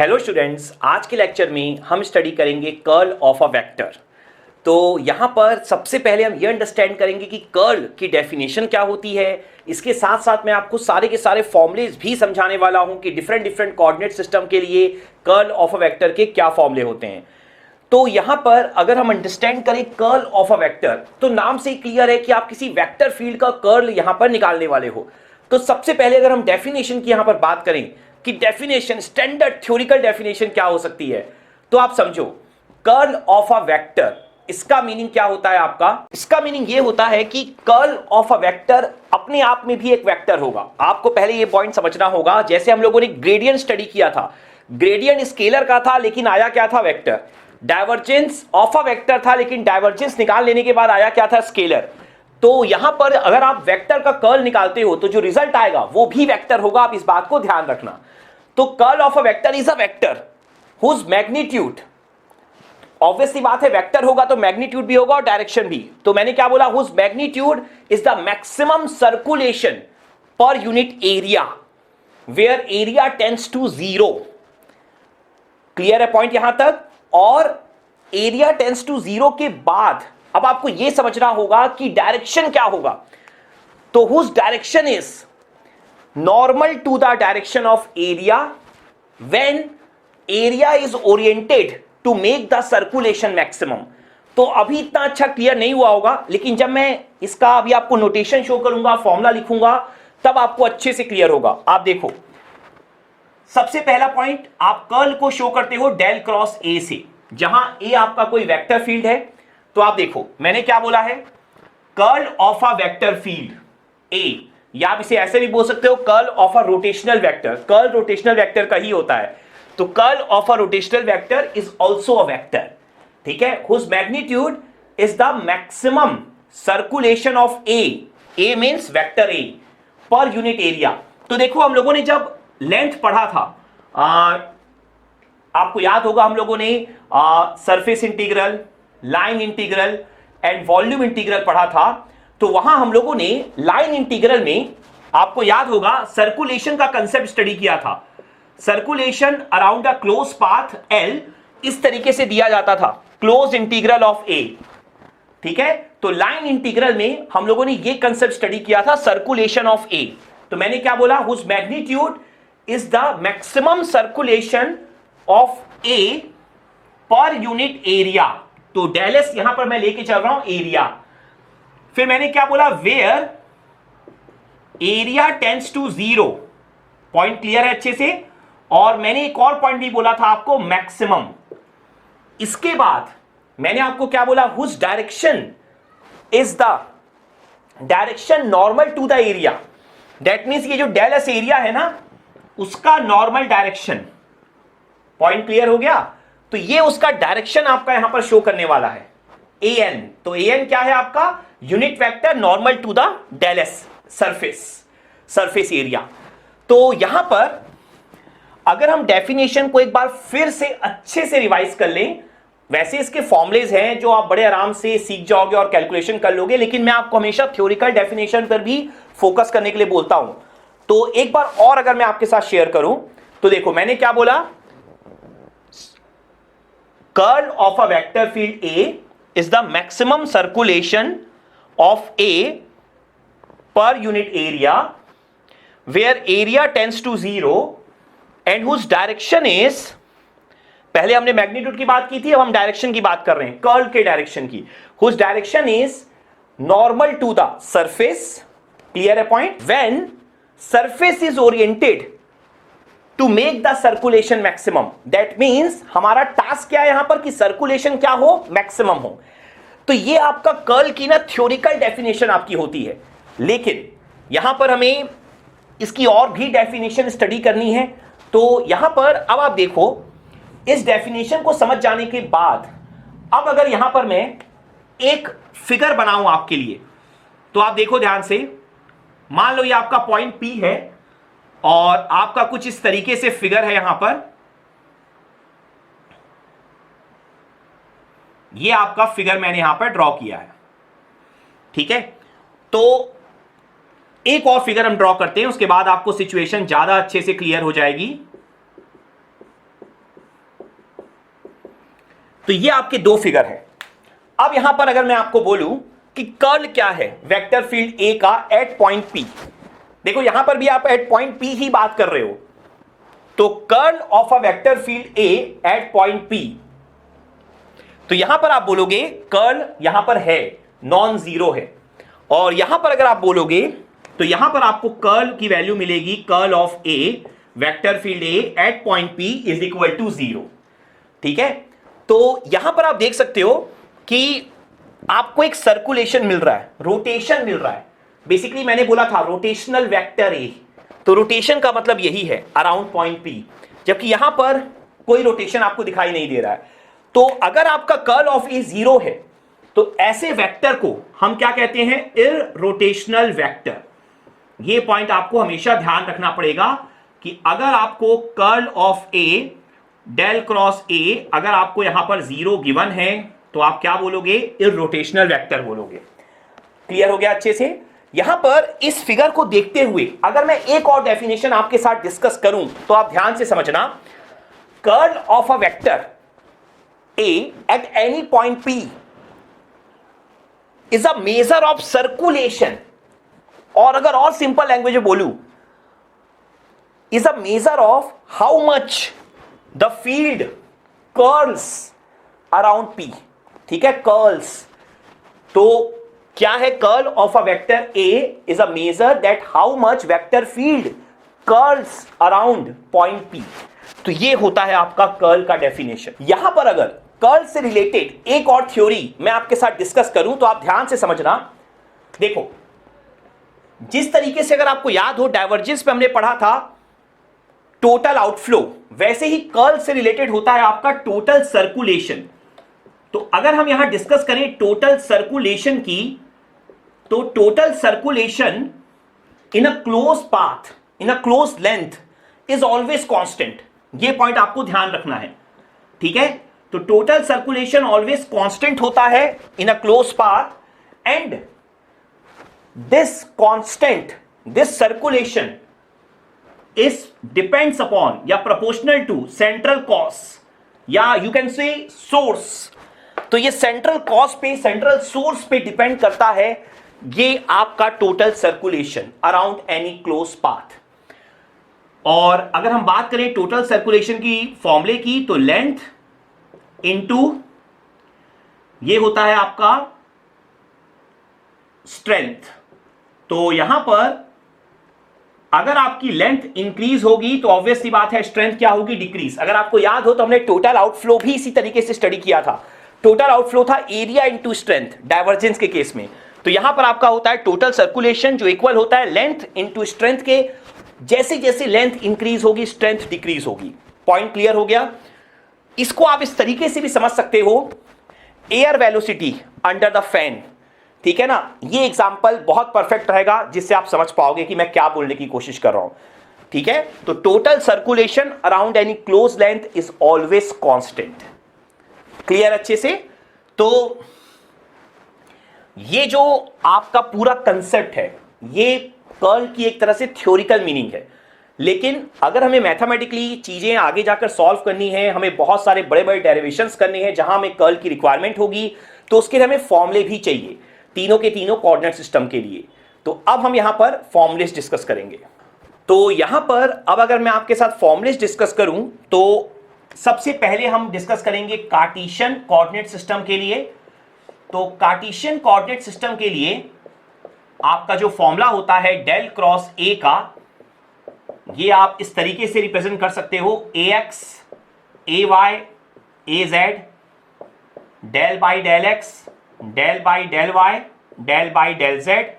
Hello students, आज के lecture में हम स्टडी करेंगे कर्ल ऑफ अ वेक्टर। तो यहाँ पर सबसे पहले हम ये अंडरस्टैंड करेंगे कि कर्ल की डेफिनेशन क्या होती है। इसके साथ साथ मैं आपको सारे के सारे फॉर्मूलेज भी समझाने वाला हूँ कि डिफरेंट डिफरेंट कोऑर्डिनेट सिस्टम के लिए कर्ल ऑफ अ वेक्टर के क्या फॉर्मूले होते हैं। तो यहाँ पर अगर हम अंडरस्टैंड करें कर्ल ऑफ अ वेक्टर, तो नाम से ही क्लियर है कि आप किसी वेक्टर फील्ड का कर्ल यहाँ पर निकालने वाले हो। तो सबसे पहले अगर हम डेफिनेशन की यहाँ पर बात करें कि डेफिनेशन, स्टैंडर्ड थ्योरिकल डेफिनेशन क्या हो सकती है, तो आप समझो कर्ल ऑफ अ वेक्टर, इसका मीनिंग क्या होता है आपका। इसका मीनिंग ये होता है कि कर्ल ऑफ अ वेक्टर अपने आप में भी एक वेक्टर होगा। आपको पहले ये पॉइंट समझना होगा। जैसे हम लोगों ने ग्रेडियंट स्टडी किया था, ग्रेडियंट स्केलर का था लेकिन आया क्या था, vector. Divergence of a vector था लेकिन डाइवर्जेंस निकाल लेने के बाद आया क्या था, स्केलर। तो यहां पर अगर आप वेक्टर का कर्ल निकालते हो तो जो रिजल्ट आएगा वो भी वेक्टर होगा। आप इस बात को ध्यान रखना। तो curl of a vector is a vector whose magnitude, obviously बात है वेक्टर होगा तो मैग्नीट्यूड भी होगा और डायरेक्शन भी। तो मैंने क्या बोला, whose magnitude is the maximum circulation per unit area where area tends to 0। Clear है पॉइंट यहां तक। और एरिया टेंड्स टू 0 के बाद अब आपको यह समझना होगा कि डायरेक्शन क्या होगा। तो whose direction is normal to the direction of area when area is oriented to make the circulation maximum. तो अभी इतना अच्छा क्लियर नहीं हुआ होगा, लेकिन जब मैं इसका अभी आपको नोटेशन शो करूंगा, फॉर्मूला लिखूंगा, तब आपको अच्छे से क्लियर होगा। आप देखो, सबसे पहला पॉइंट, आप कर्ल को शो करते हो डेल क्रॉस ए से, जहां ए आपका कोई वेक्टर फील्ड है। तो आप देखो मैंने क्या बोला है, curl of a vector field A, या आप इसे ऐसे भी बोल सकते हो curl of a rotational vector. Curl rotational vector का ही होता है। तो curl of a rotational vector is also a vector, ठीक है, whose magnitude is the maximum circulation of A, A means vector A, per unit area. तो देखो हम लोगों ने जब लेंथ पढ़ा था, आपको याद होगा हम लोगों ने surface integral, line integral and volume integral पढ़ा था। तो वहां हम लोगों ने लाइन इंटीग्रल में, आपको याद होगा, सर्कुलेशन का कंसेप्ट स्टडी किया था। सर्कुलेशन अराउंड अ क्लोज पाथ एल इस तरीके से दिया जाता था, क्लोज इंटीग्रल ऑफ ए, ठीक है। तो लाइन इंटीग्रल में हम लोगों ने ये कंसेप्ट स्टडी किया था, सर्कुलेशन ऑफ ए। तो मैंने क्या बोला, whose magnitude is the maximum circulation of A per unit area. तो डेल एस यहां पर मैं लेके चल रहा हूं एरिया। फिर मैंने क्या बोला, where area tends to 0। Point clear है अच्छे से। और मैंने एक और पॉइंट भी बोला था आपको, मैक्सिमम। इसके बाद मैंने आपको क्या बोला, whose direction is the direction normal to the area. That means ये जो डेल एस एरिया है ना, उसका नॉर्मल डायरेक्शन। पॉइंट क्लियर हो गया। तो ये उसका डायरेक्शन आपका यहां पर शो करने वाला है, ए एन। तो ए एन क्या है आपका, unit vector normal to the del S surface area. तो यहां पर अगर हम डेफिनेशन को एक बार फिर से अच्छे से रिवाइज कर लें, वैसे इसके फॉर्मुलेज हैं जो आप बड़े आराम से सीख जाओगे और कैलकुलेशन कर लोगे, लेकिन मैं आपको हमेशा थ्योरिकल डेफिनेशन पर भी फोकस करने के लिए बोलता हूं। तो एक बार और अगर मैं आपके साथ शेयर करूं, तो देखो मैंने क्या बोला, curl of a vector field A is the maximum circulation of A per unit area where area tends to 0 and whose direction is, पहले हमने मैग्नीट्यूड की बात की थी, अब हम डायरेक्शन की बात कर रहे हैं, कर्ल के डायरेक्शन की। Whose direction is normal to the surface, clear है point, when surface is oriented to make the circulation maximum. That means हमारा टास्क क्या है यहां पर, कि सर्कुलेशन क्या हो, मैक्सिमम हो। तो ये आपका कर्ल की ना थ्योरिकल डेफिनेशन आपकी होती है, लेकिन यहां पर हमें इसकी और भी डेफिनेशन स्टडी करनी है। तो यहां पर अब आप देखो, इस डेफिनेशन को समझ जाने के बाद अब अगर यहां पर मैं एक फिगर बनाऊं आपके लिए, तो आप देखो ध्यान से। मान लो ये आपका पॉइंट P है और आपका कुछ इस तरीके से फिगर है यहां पर, ये आपका फिगर मैंने यहां पर ड्रॉ किया है, ठीक है। तो एक और फिगर हम ड्रॉ करते हैं, उसके बाद आपको सिचुएशन ज्यादा अच्छे से क्लियर हो जाएगी। तो ये आपके दो फिगर हैं। अब यहां पर अगर मैं आपको बोलूं कि कर्ल क्या है वेक्टर फील्ड ए का एट पॉइंट पी, देखो यहां पर भी आप एट पॉइंट पी ही बात कर रहे हो, तो curl of a vector field A at point P, तो यहां पर आप बोलोगे कर्ल यहां पर है नॉन जीरो है, और यहां पर अगर आप बोलोगे तो यहां पर आपको कर्ल की वैल्यू मिलेगी curl of a vector field A at point P is equal to zero. ठीक है, तो यहां पर आप देख सकते हो कि आपको एक सर्कुलेशन मिल रहा है, रोटेशन मिल रहा है। बेसिकली मैंने बोला था रोटेशनल वेक्टर ए, तो रोटेशन का मतलब यही है अराउंड पॉइंट पी, जबकि यहां पर कोई रोटेशन आपको दिखाई नहीं दे रहा है। तो अगर आपका कर्ल ऑफ ए जीरो है तो ऐसे वेक्टर को हम क्या कहते हैं, इररोटेशनल वेक्टर। ये पॉइंट आपको हमेशा ध्यान रखना पड़ेगा कि अगर आपको curl of A del cross A अगर आपको यहां पर जीरो गिवन है तो आप क्या बोलोगे, इररोटेशनल वेक्टर बोलोगे। क्लियर हो गया अच्छे से। यहां पर इस फिगर को देखते हुए अगर मैं एक और डेफिनेशन आपके साथ डिस्कस करूं तो आप ध्यान से समझना, curl of a vector A at any point P is a measure of circulation, और अगर और सिंपल लैंग्वेज में बोलूं, is a measure of how much the field curls around P. ठीक है, कर्ल्स, तो क्या है, curl of a vector A is a measure that how much vector field curls around point P. तो ये होता है आपका कर्ल का डेफिनेशन। यहां पर अगर कर्ल से रिलेटेड एक और थ्योरी मैं आपके साथ डिस्कस करूं तो आप ध्यान से समझना। देखो, जिस तरीके से अगर आपको याद हो डाइवर्जेंस पे हमने पढ़ा था टोटल आउटफ्लो, वैसे ही कर्ल से रिलेटेड होता है आपका टोटल सर्कुलेशन। तो अगर हम यहां डिस्कस करें टोटल सर्कुलेशन की, तो total circulation in a close path in a close length is always constant. ये पॉइंट आपको ध्यान रखना है। ठीक है, तो टोटल सर्कुलेशन ऑलवेज कांस्टेंट होता है in a close path, and this constant, this circulation is depends upon या प्रोपोर्शनल टू सेंट्रल कॉस, या यू कैन से सोर्स। तो ये सेंट्रल कॉस पे, सेंट्रल सोर्स पे डिपेंड करता है ये आपका total circulation around any close path. और अगर हम बात करें टोटल सर्कुलेशन की फॉर्मूले की, तो लेंथ इनटू ये होता है आपका स्ट्रेंथ। तो यहां पर अगर आपकी लेंथ इंक्रीज होगी तो ऑब्वियस सी बात है स्ट्रेंथ क्या होगी, डिक्रीज। अगर आपको याद हो तो हमने टोटल आउटफ्लो भी इसी तरीके से स्टडी किया था। टोटल आउटफ्लो था एरिया इनटू स्ट्रेंथ डाइवर्जेंस के केस में। तो यहां पर आपका होता है टोटल सर्कुलेशन जो इक्वल होता है लेंथ इनटू स्ट्रेंथ के। जैसे जैसे लेंथ इंक्रीज होगी स्ट्रेंथ डिक्रीज होगी। पॉइंट क्लियर हो गया। इसको आप इस तरीके से भी समझ सकते हो, air velocity under the fan. ठीक है ना, ये एग्जांपल बहुत परफेक्ट रहेगा जिससे आप समझ पाओगे कि मैं क्या बोलने की कोशिश कर रहा हूं। ठीक है, तो total circulation around any close length is always constant. Clear अच्छे से। तो ये जो आपका पूरा कंसेप्ट है ये कर्ल की एक तरह से थ्योरिकल मीनिंग है, लेकिन अगर हमें मैथमेटिकली चीजें आगे जाकर सॉल्व करनी है, हमें बहुत सारे बड़े बड़े डेरिवेशंस करने हैं जहां हमें कर्ल की रिक्वायरमेंट होगी, तो उसके लिए हमें फॉर्मूले भी चाहिए तीनों के तीनों कोऑर्डिनेट सिस्टम के लिए। तो अब हम यहां पर फॉर्मूलेस डिस्कस करेंगे। तो यहां पर अब अगर मैं आपके साथ फॉर्मूलेस डिस्कस करूं तो सबसे पहले हम डिस्कस करेंगे कार्टेशियन कोऑर्डिनेट सिस्टम के लिए। तो कार्टेशियन कोऑर्डिनेट सिस्टम के लिए आपका जो फॉर्मूला होता है डेल क्रॉस ए का, ये आप इस तरीके से रिप्रेजेंट कर सकते हो, ax ay az del by del X del by del Y del by del Z,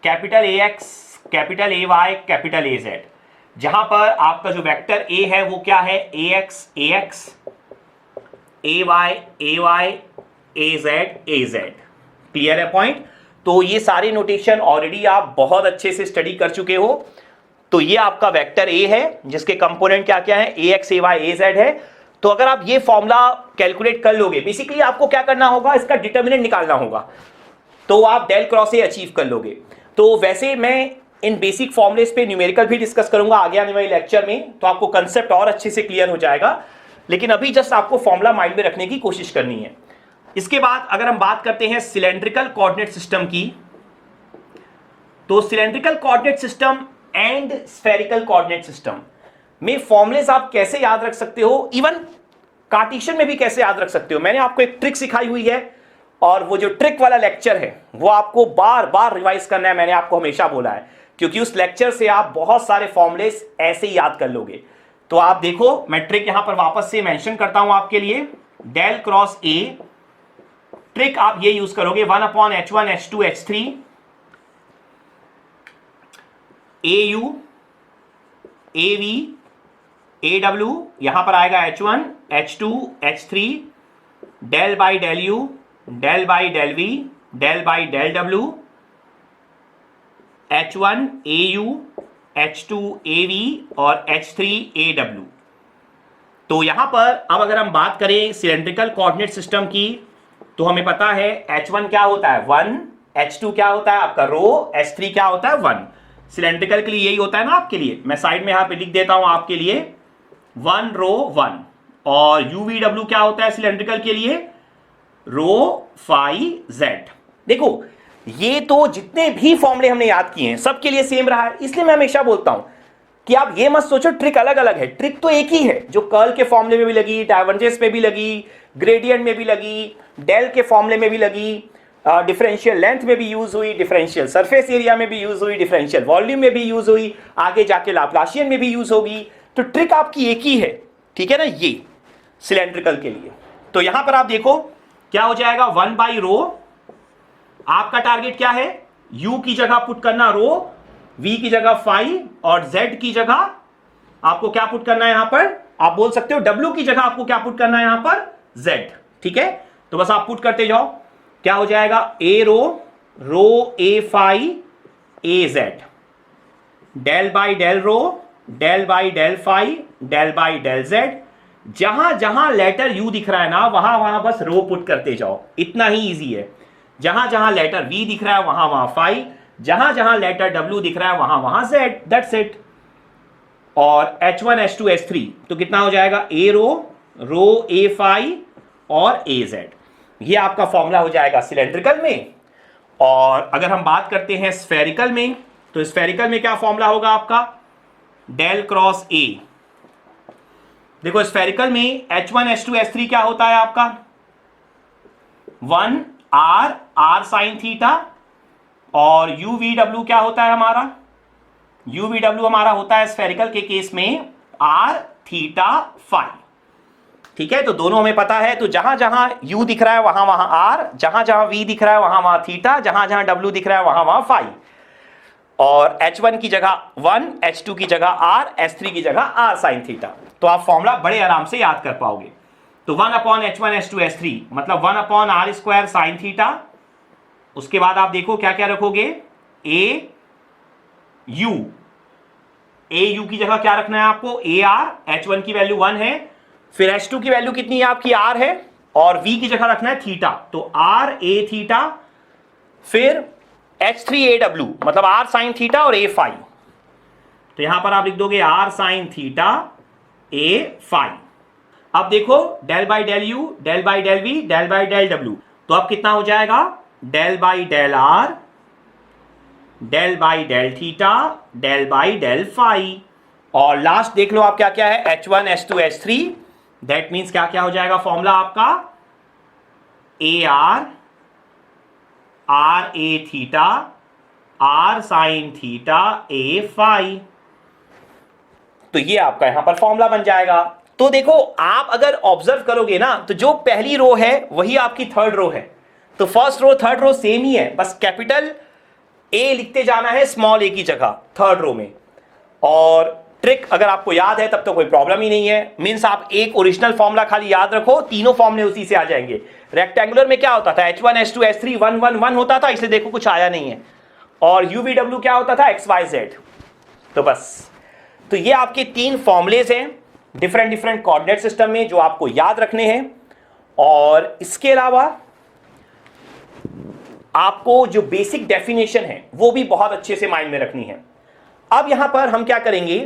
capital ax capital ay capital az, जहां पर आपका जो वेक्टर a है वो क्या है, ax ax ay ay az az। Clear है पॉइंट। तो ये सारे नोटेशन ऑलरेडी आप बहुत अच्छे से स्टडी कर चुके हो। तो ये आपका वेक्टर a है जिसके कंपोनेंट क्या क्या है, ax ay az है। तो अगर आप ये फॉर्मूला कैलकुलेट कर लोगे, बेसिकली आपको क्या करना होगा, इसका डिटर्मिनेंट निकालना होगा, तो आप डेल क्रॉस ए अचीव कर लोगे। तो वैसे मैं इन बेसिक फॉर्मूलेस पे न्यूमेरिकल भी डिस्कस करूंगा आगे आने वाले लेक्चर में, तो आपको कंसेप्ट और अच्छे से क्लियर हो जाएगा। लेकिन अभी जस्ट आपको फॉर्मूला माइंड में रखने की कोशिश करनी है। इसके बाद अगर हम बात करते हैं सिलेंड्रिकल कोऑर्डिनेट सिस्टम की, तो cylindrical coordinate system and spherical coordinate system में फॉर्मुलेस आप कैसे याद रख सकते हो, इवन कार्टेशियन में भी कैसे याद रख सकते हो। मैंने आपको एक ट्रिक सिखाई हुई है, और वो जो ट्रिक वाला लेक्चर है वो आपको बार बार रिवाइज करना है, मैंने आपको हमेशा बोला है, क्योंकि उस लेक्चर से आप बहुत सारे फॉर्मुलेस ऐसे ही याद कर लोगे। तो आप देखो, मैं ट्रिक यहां पर वापस से मेंशन करता हूं आपके लिए। डेल क्रॉस ए ट्रिक आप ये यूज करोगे, 1/H1 H2 H3 AU AV AW, यहां पर आएगा H1 H2 H3 del by del U del by del V del by del W H1 AU H2 AV और H3 AW। तो यहां पर अब अगर हम बात करें सिलेंड्रिकल कोऑर्डिनेट सिस्टम की, तो हमें पता है H1 क्या होता है 1, H2 क्या होता है आपका रो, H3 क्या होता है 1। सिलेंड्रिकल के लिए यही होता है ना आपके लिए। मैं साइड में यहां पे लिख देता हूं आपके लिए 1 रो 1। और UVW क्या होता है सिलेंड्रिकल के लिए, रो फाई जेड। देखो ये तो जितने भी फॉर्मूले हमने याद किए हैं सबके लिए सेम रहा है, इसलिए मैं हमेशा बोलता हूं कि आप ये मत सोचो ट्रिक अलग अलग है। ट्रिक तो एक ही है, जो कर्ल के फॉर्मूले में भी लगी, डाइवर्जेंस में भी लगी, ग्रेडियंट में भी लगी, डेल के फॉर्मूले में भी लगी, डिफरेंशियल लेंथ में भी यूज हुई, डिफरेंशियल सरफेस एरिया में भी यूज हुई, डिफरेंशियल वॉल्यूम में भी यूज हुई, आगे जाके लाप्लासियन में भी यूज होगी। तो ट्रिक आपकी एक ही है, ठीक है ना, ये सिलेंड्रिकल के लिए। तो यहां पर आप देखो क्या हो जाएगा, 1 बाई रो। आपका टारगेट क्या है, u की जगह पुट करना रो, v की जगह फाई, और z की जगह आपको क्या पुट करना है यहां पर, आप बोल सकते हो w की जगह आपको क्या पुट करना है यहां पर, z। ठीक है, तो बस आप पुट करते जाओ। क्या हो जाएगा, a rho a phi a z, del by del rho del by del phi del by del z। जहां जहां लेटर u दिख रहा है ना, वहां वहां बस रो पुट करते जाओ, इतना ही इजी है। जहां जहां लेटर v दिख रहा है वहां वहां फाई, जहां जहां लेटर w दिख रहा है वहां वहां z, दैट्स इट। और H1 H2 H3 तो कितना हो जाएगा, a रो a फाई और a z। ये आपका फॉर्मूला हो जाएगा सिलेंड्रिकल में। और अगर हम बात करते हैं स्फेरिकल में, तो स्फेरिकल में क्या फॉर्मूला होगा आपका, डेल क्रॉस a। देखो स्फेरिकल में H1 H2 H3 क्या होता है आपका, 1 r साइन थीटा, और UVW क्या होता है हमारा, UVW हमारा होता है स्फेरिकल के केस में r थीटा फाई। ठीक है, तो दोनों हमें पता है। तो जहां जहां u दिख रहा है वहां वहां r, जहां जहां v दिख रहा है वहां वहां थीटा, जहां जहां w दिख रहा है वहां वहां फाई। और H1 की जगह 1, H2 की जगह r, H3 की जगह r साइन थीटा। तो आप फॉर्मूला बड़े आराम से याद कर पाओगे। तो 1/H1 H2 H3 मतलब 1/r स्क्वायर साइन थीटा। उसके बाद आप देखो क्या क्या रखोगे, a u की जगह क्या रखना है आपको, ar। H1 की वैल्यू 1 है, फिर H2 की वैल्यू कितनी है आपकी, r है, और v की जगह रखना है थीटा, तो r a थीटा, फिर H3 AW मतलब r साइन थीटा और a फाई। तो यहां पर आप लिख दोगे r sine theta a phi. अब देखो del by del U del by del V del by del W, तो अब कितना हो जाएगा, del by del R del by del theta del by del phi. और लास्ट देख लो आप क्या क्या है, H1 H2 H3, that means क्या क्या हो जाएगा फॉर्मूला आपका, AR R A theta R sine theta A phi. तो ये आपका यहां पर फॉर्मूला बन जाएगा। तो देखो आप अगर ऑब्जर्व करोगे ना, तो जो पहली रो है वही आपकी थर्ड रो है। तो first row third row same ही है, बस कैपिटल A लिखते जाना है स्मॉल a की जगह थर्ड रो में। और ट्रिक अगर आपको याद है तब तो कोई प्रॉब्लम ही नहीं है। मींस आप एक ओरिजिनल फॉर्मूला खाली याद रखो, तीनों फॉर्मूले उसी से आ जाएंगे। रेक्टेंगुलर में क्या होता था, H1 H2 H3 1 1 1 होता था, इसलिए देखो कुछ आया नहीं है। और UVW क्या होता था, XYZ। तो बस, तो ये आपके तीन फॉर्मुलेज हैं डिफरेंट कोऑर्डिनेट सिस्टम में जो आपको याद रखने हैं। और इसके अलावा आपको जो बेसिक डेफिनेशन है वो भी बहुत अच्छे से माइंड में रखनी है। अब यहां पर हम क्या करेंगे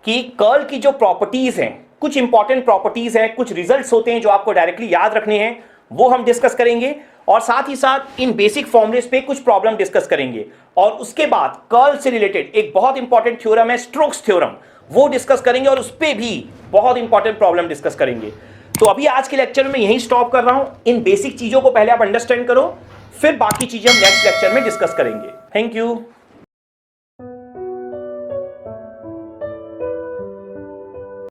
कि कर्ल की जो प्रॉपर्टीज हैं कुछ इंपॉर्टेंट प्रॉपर्टीज हैं, कुछ रिजल्ट्स होते हैं जो आपको डायरेक्टली याद रखने हैं, वो हम डिस्कस करेंगे। और साथ ही साथ इन बेसिक फॉर्मूलेस पे कुछ प्रॉब्लम डिस्कस करेंगे। और उसके बाद कर्ल से रिलेटेड एक बहुत इंपॉर्टेंट थ्योरम है स्टोक्स थ्योरम, वो डिस्कस करेंगे और उस पे भी बहुत इंपॉर्टेंट प्रॉब्लम डिस्कस करेंगे। तो अभी आज के लेक्चर में यहीं स्टॉप कर रहा हूं। इन बेसिक चीजों को पहले आप अंडरस्टैंड करो, फिर बाकी चीजें हम नेक्स्ट लेक्चर में डिस्कस करेंगे। Thank you.